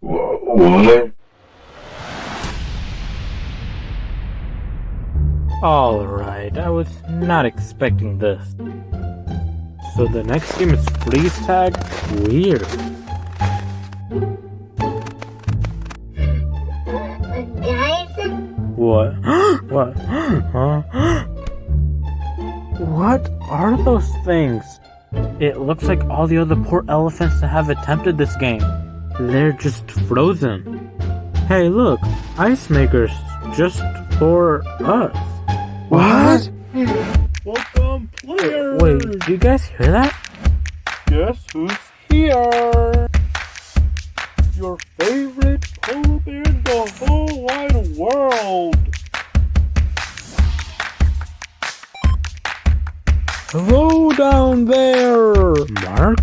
What? Alright, I was not expecting this. So the next game is freeze tag? Weird. Guys? What? What? Huh? What are those things? It looks like all the other poor elephants that have attempted this game. They're just frozen. Hey, look, ice makers just for us. What? Welcome, players! Wait, do you guys hear that? Guess who's here? Your favorite polar bear in the whole wide world! Hello down there! Mark?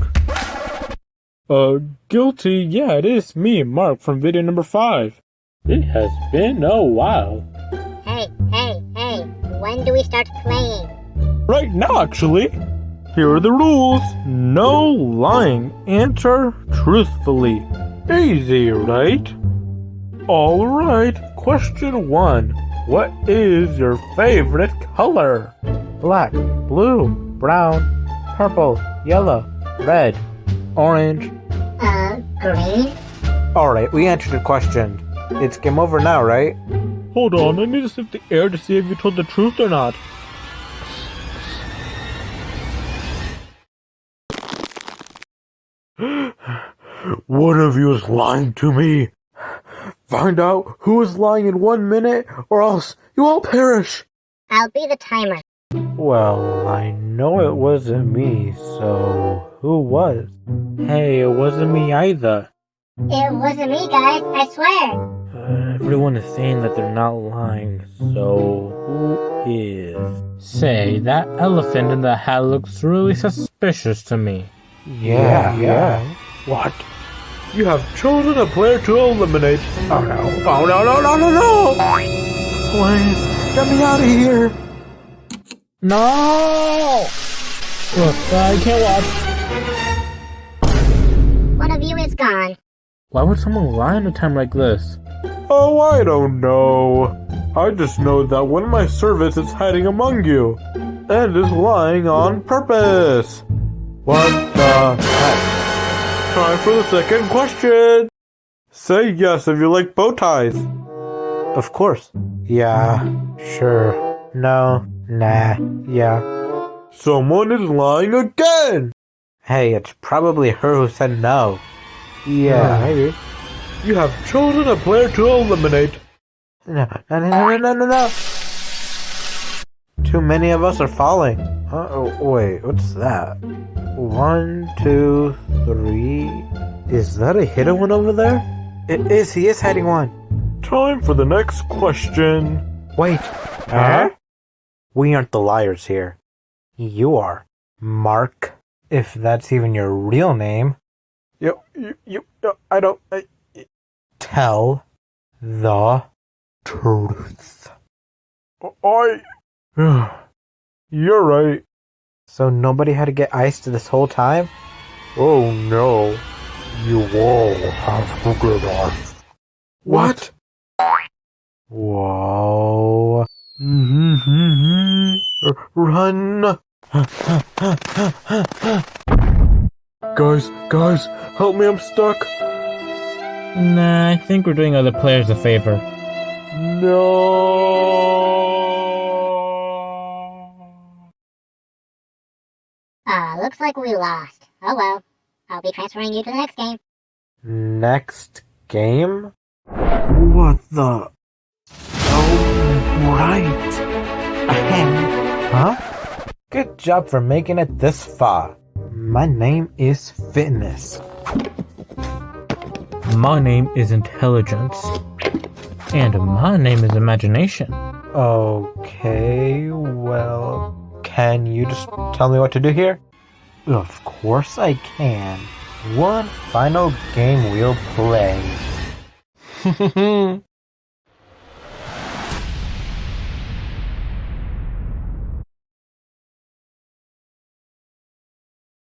Guilty. Yeah, it is me, Mark, from video number 5. It has been a while. Hey, when do we start playing? Right now, actually. Here are the rules. No lying. Answer truthfully. Easy, right? Alright, question 1. What is your favorite color? Black, blue, brown, purple, yellow, red, orange. Green? Alright, we answered the question. It's game over now, right? Hold on, I need to sniff the air to see if you told the truth or not. One of you is lying to me. Find out who is lying in 1 minute, or else you all perish. I'll be the timer. Well, I know it wasn't me, so who was? Hey, it wasn't me either. It wasn't me, guys, I swear. Everyone is saying that they're not lying, so who is? Say, that elephant in the hat looks really suspicious to me. Yeah. What? You have chosen a player to eliminate. Oh no. Oh no. Please, get me out of here. No! I can't watch. One of you is gone. Why would someone lie in a time like this? Oh, I don't know. I just know that one of my servants is hiding among you, and is lying on purpose. What the heck? Time for the second question. Say yes if you like bow ties. Of course. Yeah, sure. No, nah, yeah. Someone is lying again. Hey, it's probably her who said no. Yeah, maybe. You have chosen a player to eliminate. No. Too many of us are falling. Wait, what's that? 1, 2, 3. Is that a hidden one over there? It is, he is hiding one. Time for the next question. Wait. Huh? We aren't the liars here. You are. Mark. If that's even your real name. I don't... Tell the truth. You're right. So nobody had to get iced this whole time? Oh no. You all have to get us. What? Whoa. Run. Guys, help me, I'm stuck. Nah, I think we're doing other players a favor. No. Looks like we lost. Oh well. I'll be transferring you to the next game. Next game? What the? Oh, right. Huh? Good job for making it this far. My name is Fitness. My name is Intelligence. And my name is Imagination. Okay, well, can you just tell me what to do here? Of course I can. One final game we'll play.